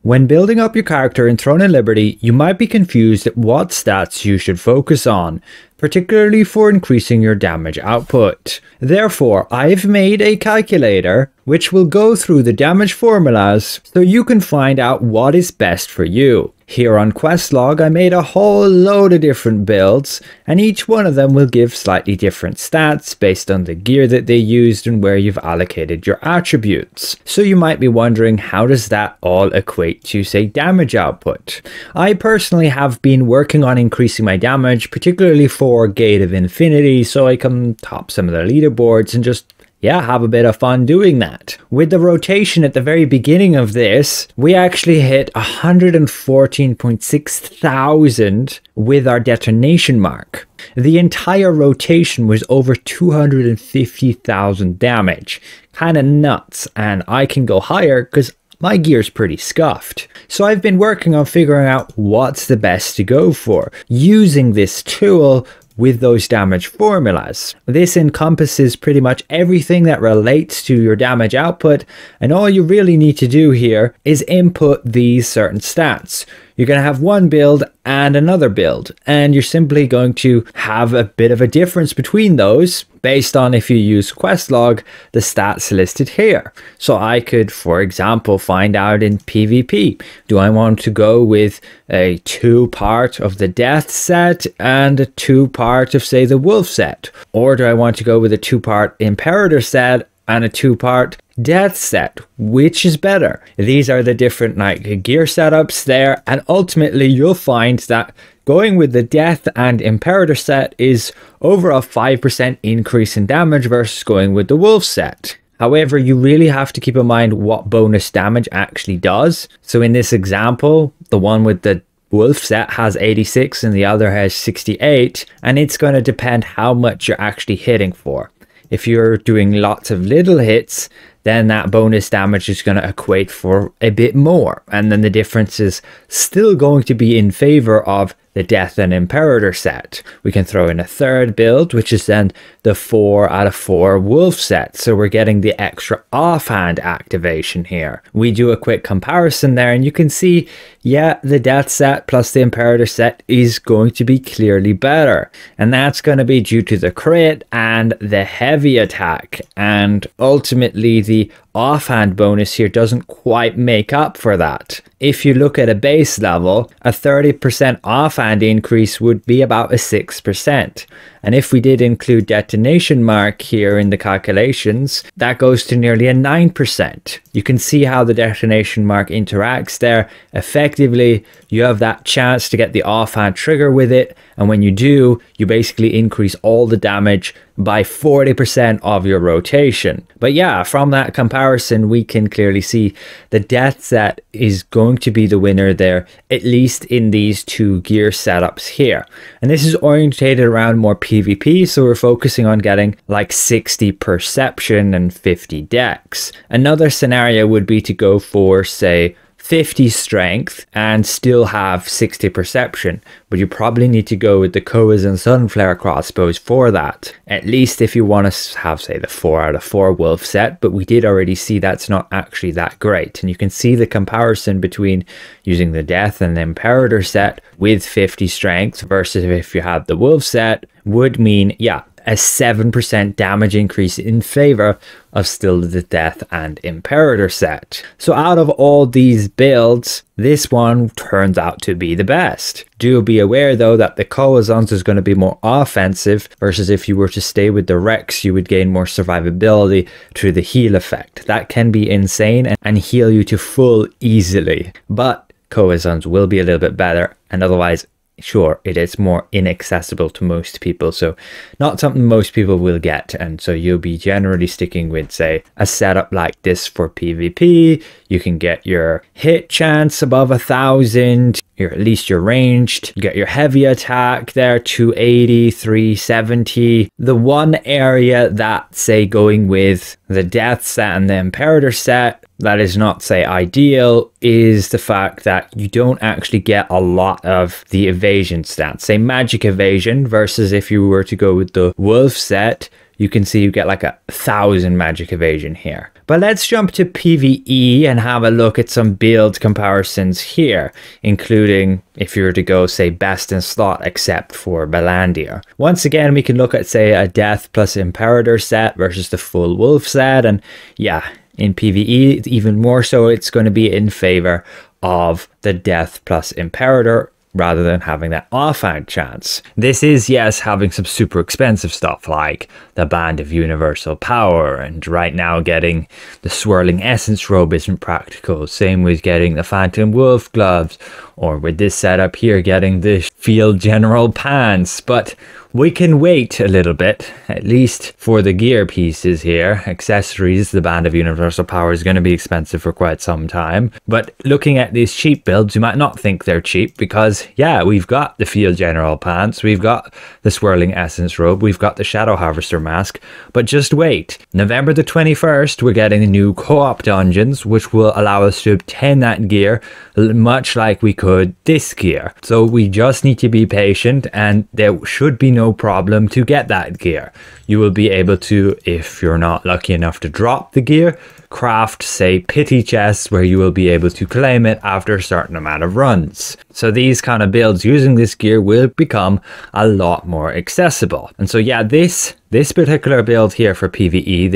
When building up your character in Throne and Liberty, you might be confused at what stats you should focus on, particularly for increasing your damage output. Therefore, I've made a calculator which will go through the damage formulas so you can find out what is best for you. Here on Questlog, I made a whole load of different builds, and each one of them will give slightly different stats based on the gear that they used and where you've allocated your attributes. So you might be wondering, how does that all equate to, say, damage output? I personally have been working on increasing my damage, particularly for Gate of Infinity, so I can top some of the leaderboards and just have a bit of fun doing that. With the rotation at the very beginning of this, we actually hit 114.6 thousand with our detonation mark. The entire rotation was over 250,000 damage. Kinda nuts, and I can go higher because my gear's pretty scuffed. So I've been working on figuring out what's the best to go for, using this tool with those damage formulas. This encompasses pretty much everything that relates to your damage output, and all you really need to do here is input these certain stats. You're going to have one build and another build, and you're simply going to have a bit of a difference between those based on, if you use Questlog, the stats listed here. So I could, for example, find out in PvP, do I want to go with a 2-part of the Death set and a 2-part of, say, the Wolf set? Or do I want to go with a 2-part Imperator set and a 2-part Death set? Which is better? These are the different gear setups there, and ultimately you'll find that going with the Death and Imperator set is over a 5% increase in damage versus going with the Wolf set. However, you really have to keep in mind what bonus damage actually does. So in this example, the one with the Wolf set has 86 and the other has 68, and it's going to depend how much you're actually hitting for. If you're doing lots of little hits, then that bonus damage is going to equate for a bit more. And then the difference is still going to be in favor of the Death and Imperator set. We can throw in a third build, which is then the 4 out of 4 Wolf set. So we're getting the extra offhand activation here. We do a quick comparison there, and you can see, the Death set plus the Imperator set is going to be clearly better. And that's going to be due to the crit and the heavy attack. And ultimately, the offhand bonus here doesn't quite make up for that. If you look at a base level, a 30% offhand increase would be about a 6%. And if we did include detonation mark here in the calculations, that goes to nearly a 9%. You can see how the detonation mark interacts there. Effectively, you have that chance to get the offhand trigger with it. And when you do, you basically increase all the damage by 40% of your rotation. But from that comparison, we can clearly see the Death set is going to be the winner there, at least in these two gear setups here. And this is orientated around more PvP, so we're focusing on getting like 60 perception and 50 dex. Another scenario would be to go for, say, 50 strength and still have 60 perception, but you probably need to go with the Koas and Sunflare crossbows for that, at least if you want to have, say, the 4 out of 4 Wolf set. But we did already see that's not actually that great, and you can see the comparison between using the Death and the Imperator set with 50 strength versus if you had the Wolf set would mean a 7% damage increase in favor of still the Death and Imperator set. So out of all these builds, this one turns out to be the best. Do be aware though that the Coazons is going to be more offensive, versus if you were to stay with the Rex, you would gain more survivability through the heal effect. That can be insane and heal you to full easily. But Coazons will be a little bit better, and otherwise, sure, it is more inaccessible to most people, so not something most people will get. And so you'll be generally sticking with, say, a setup like this for PvP. You can get your hit chance above 1,000, at least you're ranged. You get your heavy attack there, 280, 370. The one area that, say, going with the Death set and the Imperator set that is not, say, ideal is the fact that you don't actually get a lot of the evasion stats. Say magic evasion versus if you were to go with the Wolf set, you can see you get like 1,000 magic evasion here. But let's jump to PvE and have a look at some build comparisons here, including if you were to go, say, best in slot except for Belandir. Once again, we can look at, say, a Death plus Imperator set versus the full Wolf set, and yeah, in PvE, even more so, it's going to be in favor of the Death plus Imperator rather than having that offhand chance. This is, yes, having some super expensive stuff like the Band of Universal Power, and right now getting the Swirling Essence robe isn't practical. Same with getting the Phantom Wolf gloves, or with this setup here, getting the Field General pants. But we can wait a little bit, at least for the gear pieces here. Accessories, the Band of Universal Power is going to be expensive for quite some time. But looking at these cheap builds, you might not think they're cheap because, yeah, we've got the Field General pants, we've got the Swirling Essence robe, we've got the Shadow Harvester mask. But just wait. November the 21st, we're getting the new co-op dungeons, which will allow us to obtain that gear much like we could this gear. So we just need to be patient, and there should be no problem to get that gear. You will be able to, if you're not lucky enough to drop the gear, craft, say, pity chests where you will be able to claim it after a certain amount of runs. So these kind of builds using this gear will become a lot more accessible. And so yeah, this particular build here for PvE,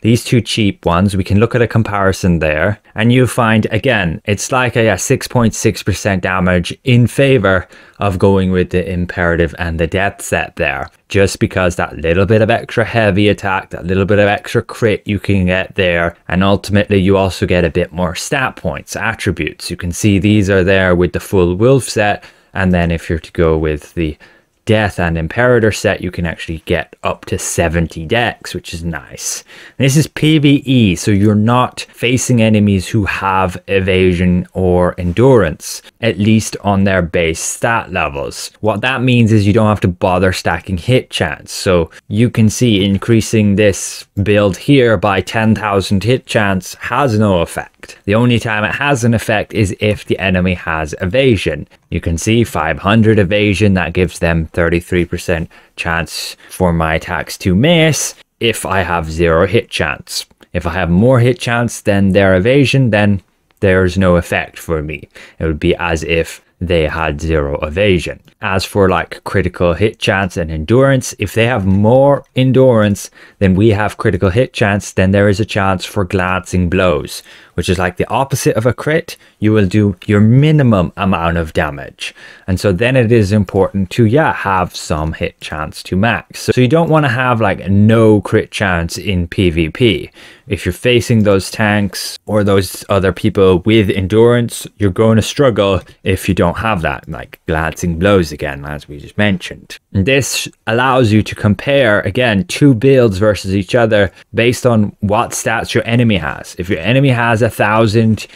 these two cheap ones, we can look at a comparison there, and you find again it's like a 6.6% damage in favor of going with the Imperative and the Death set there, just because that little bit of extra heavy attack, that little bit of extra crit you can get there, and ultimately you also get a bit more stat points, attributes. You can see these are there with the full Wolf set, and then if you're to go with the Death and Imperator set, you can actually get up to 70 dex, which is nice. And this is PvE, so you're not facing enemies who have evasion or endurance, at least on their base stat levels. What that means is you don't have to bother stacking hit chance. So you can see increasing this build here by 10,000 hit chance has no effect. The only time it has an effect is if the enemy has evasion. You can see 500 evasion, that gives them 33% chance for my attacks to miss if I have 0 hit chance. If I have more hit chance than their evasion, then there's no effect for me. It would be as if they had 0 evasion. As for like critical hit chance and endurance, if they have more endurance than we have critical hit chance, then there is a chance for glancing blows, which is like the opposite of a crit. You will do your minimum amount of damage. And so then it is important to, yeah, have some hit chance to max. So you don't want to have like no crit chance in PvP. If you're facing those tanks or those other people with endurance, you're going to struggle if you don't have that, like glancing blows again, as we just mentioned. And this allows you to compare, again, two builds versus each other based on what stats your enemy has. If your enemy has 1,000,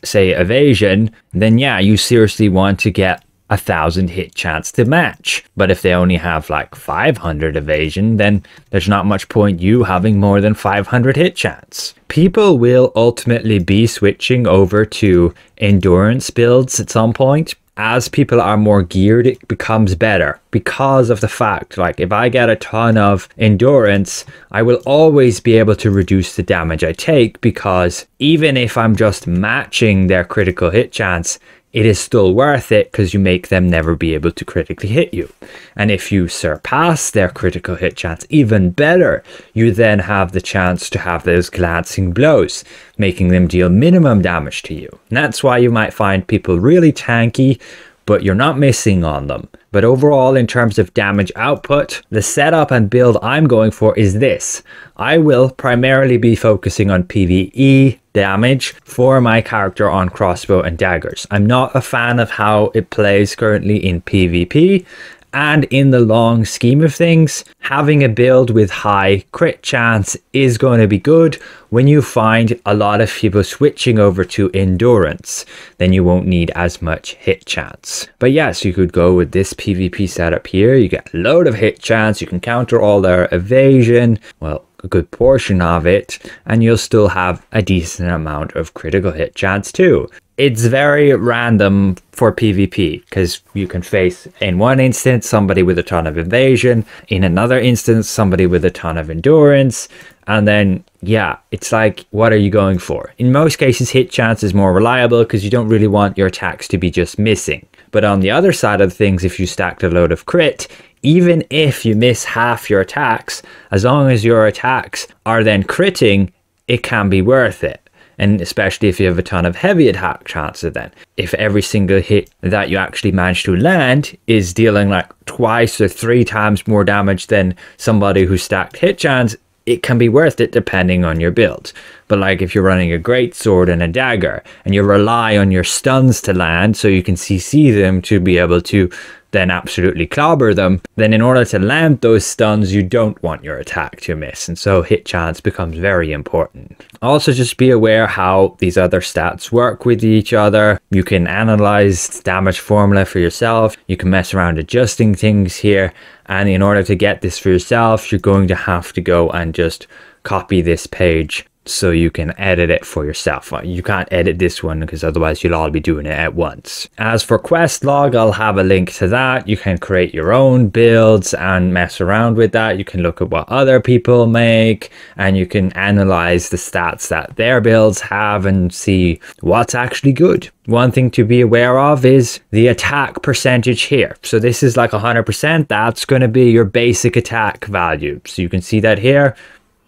say, evasion, then yeah, you seriously want to get 1,000 hit chance to match. But if they only have like 500 evasion, then there's not much point you having more than 500 hit chance. People will ultimately be switching over to endurance builds at some point. As people are more geared, it becomes better because of the fact, like, if I get a ton of endurance, I will always be able to reduce the damage I take, because even if I'm just matching their critical hit chance, it is still worth it because you make them never be able to critically hit you. And if you surpass their critical hit chance, even better, you then have the chance to have those glancing blows, making them deal minimum damage to you. And that's why you might find people really tanky, but you're not missing on them. But overall, in terms of damage output, the setup and build I'm going for is this. I will primarily be focusing on PvE damage for my character on crossbow and daggers. I'm not a fan of how it plays currently in PvP. And in the long scheme of things, having a build with high crit chance is going to be good when you find a lot of people switching over to endurance. Then you won't need as much hit chance. But yes, you could go with this PvP setup here. You get a load of hit chance. You can counter all their evasion. Well, a good portion of it. And you'll still have a decent amount of critical hit chance too. it's very random for PvP because you can face in one instance somebody with a ton of evasion, in another instance somebody with a ton of endurance, and then yeah, it's like, what are you going for? In most cases, hit chance is more reliable because you don't really want your attacks to be just missing. But on the other side of things, if you stacked a load of crit, even if you miss half your attacks, as long as your attacks are then critting, it can be worth it. And especially if you have a ton of heavy attack chances, then if every single hit that you actually manage to land is dealing like twice or 3 times more damage than somebody who stacked hit chance, it can be worth it depending on your build. But like if you're running a great sword and a dagger and you rely on your stuns to land so you can CC them to be able to then absolutely clobber them, then in order to land those stuns, you don't want your attack to miss. And so hit chance becomes very important. Also, just be aware how these other stats work with each other. You can analyze damage formula for yourself. You can mess around adjusting things here. And in order to get this for yourself, you're going to have to go and just copy this page so you can edit it for yourself. You can't edit this one because otherwise you'll all be doing it at once. As for quest log, I'll have a link to that. You can create your own builds and mess around with that. You can look at what other people make and you can analyze the stats that their builds have and see what's actually good. One thing to be aware of is the attack percentage here. So this is like 100%. That's going to be your basic attack value. So you can see that here.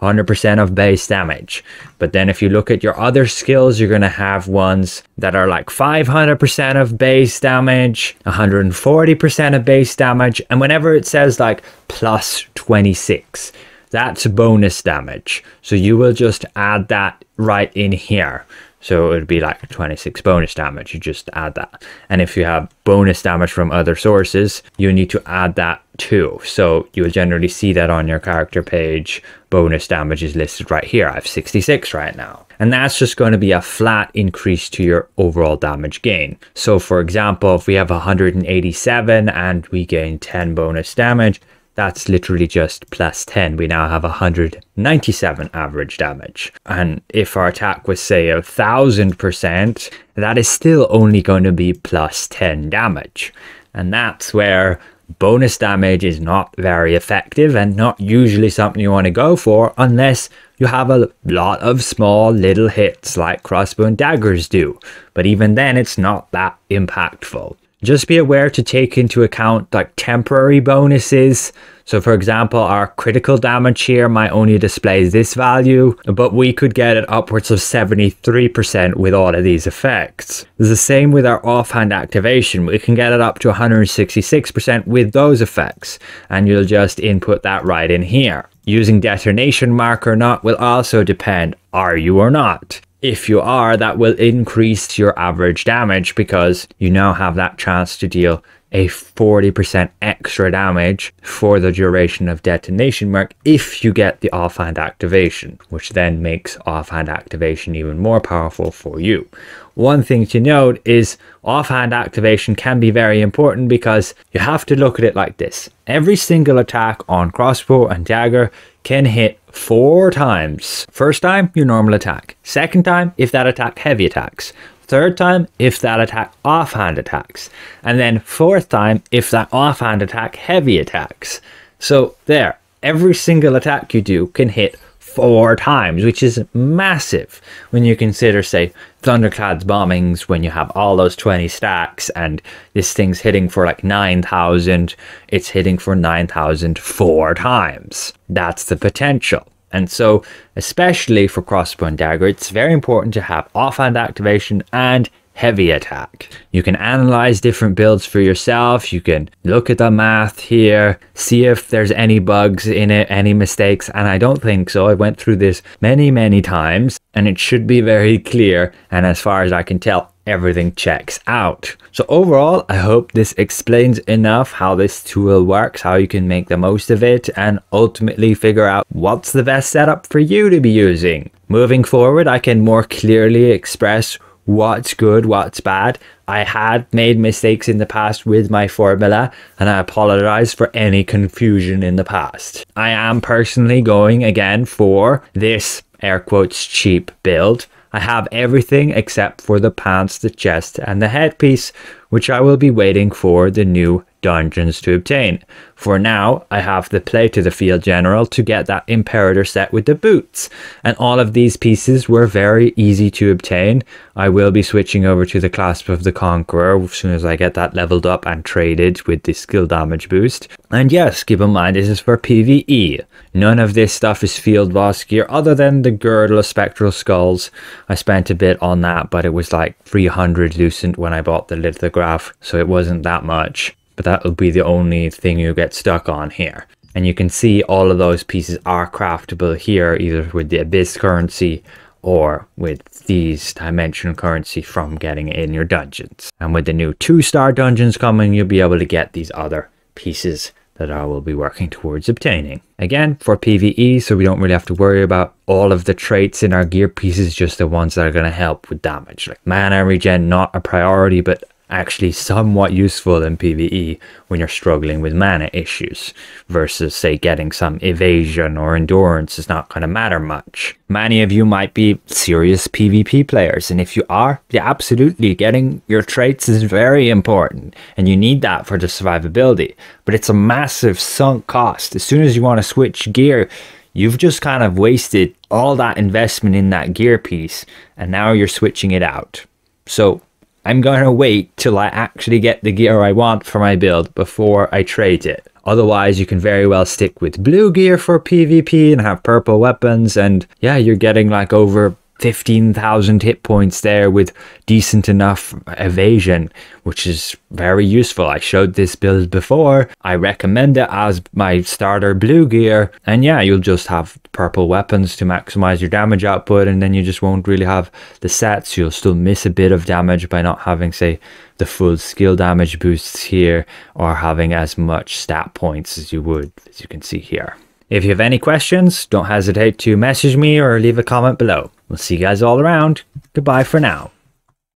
100% of base damage. But then if you look at your other skills, you're going to have ones that are like 500% of base damage, 140% of base damage, and whenever it says like plus 26, that's bonus damage. So you will just add that right in here. So it would be like 26 bonus damage. You just add that. And if you have bonus damage from other sources, you need to add that too. So you'll generally see that on your character page. Bonus damage is listed right here. I have 66 right now. And that's just going to be a flat increase to your overall damage gain. So for example, if we have 187 and we gain 10 bonus damage, that's literally just plus 10. We now have 197 average damage. And if our attack was say 1000%, that is still only going to be plus 10 damage. And that's where bonus damage is not very effective and not usually something you want to go for unless you have a lot of small little hits like crossbow and daggers do. But even then, it's not that impactful. Just be aware to take into account like temporary bonuses. So for example, our critical damage here might only display this value, but we could get it upwards of 73% with all of these effects. It's the same with our offhand activation. We can get it up to 166% with those effects, and you'll just input that right in here. Using detonation mark or not will also depend, are you or not? If you are, that will increase your average damage because you now have that chance to deal a 40% extra damage for the duration of detonation mark if you get the offhand activation, which then makes offhand activation even more powerful for you. One thing to note is offhand activation can be very important because you have to look at it like this. Every single attack on crossbow and dagger can hit 4 times. First time, your normal attack. Second time, if that attack heavy attacks. Third time, if that attack offhand attacks. And then fourth time, if that offhand attack heavy attacks. So there, every single attack you do can hit 4 times, which is massive when you consider, say, Thunderclad's bombings, when you have all those 20 stacks and this thing's hitting for like 9,000, it's hitting for 9,000 4 times. That's the potential. And so, especially for crossbow and dagger, it's very important to have offhand activation and heavy attack. You can analyze different builds for yourself. You can look at the math here, see if there's any bugs in it, any mistakes, and I don't think so. I went through this many times and it should be very clear, and as far as I can tell, everything checks out. So overall, I hope this explains enough how this tool works, how you can make the most of it, and ultimately figure out what's the best setup for you to be using. Moving forward, I can more clearly express what's good, what's bad. I had made mistakes in the past with my formula, and I apologize for any confusion in the past. I am personally going again for this air quotes cheap build. I have everything except for the pants, the chest, and the headpiece, which I will be waiting for the new dungeons to obtain. For now, I have the plate of the field general to get that imperator set with the boots, and all of these pieces were very easy to obtain. I will be switching over to the clasp of the conqueror as soon as I get that leveled up and traded with the skill damage boost. And yes, keep in mind this is for PvE. None of this stuff is field boss gear other than the girdle of spectral skulls. I spent a bit on that, but it was like 300 lucent when I bought the lithograph, so it wasn't that much. But that will be the only thing you get stuck on here. And you can see all of those pieces are craftable here, either with the abyss currency or with these dimensional currency from getting it in your dungeons. And with the new 2-star dungeons coming, you'll be able to get these other pieces that I will be working towards obtaining. Again, for PvE, so we don't really have to worry about all of the traits in our gear pieces, just the ones that are going to help with damage. Like mana regen, not a priority, but actually somewhat useful in PvE when you're struggling with mana issues, versus say getting some evasion or endurance is not going to matter much. Many of you might be serious PvP players, and if you are, yeah, absolutely, getting your traits is very important and you need that for the survivability, but it's a massive sunk cost. As soon as you want to switch gear, you've just kind of wasted all that investment in that gear piece, and now you're switching it out. So I'm going to wait till I actually get the gear I want for my build before I trade it. Otherwise, you can very well stick with blue gear for PvP and have purple weapons, and yeah, you're getting like over 15,000 hit points there with decent enough evasion, which is very useful. I showed this build before. I recommend it as my starter blue gear, and yeah, you'll just have purple weapons to maximize your damage output, and then you just won't really have the sets. You'll still miss a bit of damage by not having, say, the full skill damage boosts here, or having as much stat points as you would, as you can see here. If you have any questions, don't hesitate to message me or leave a comment below. We'll see you guys all around. Goodbye for now.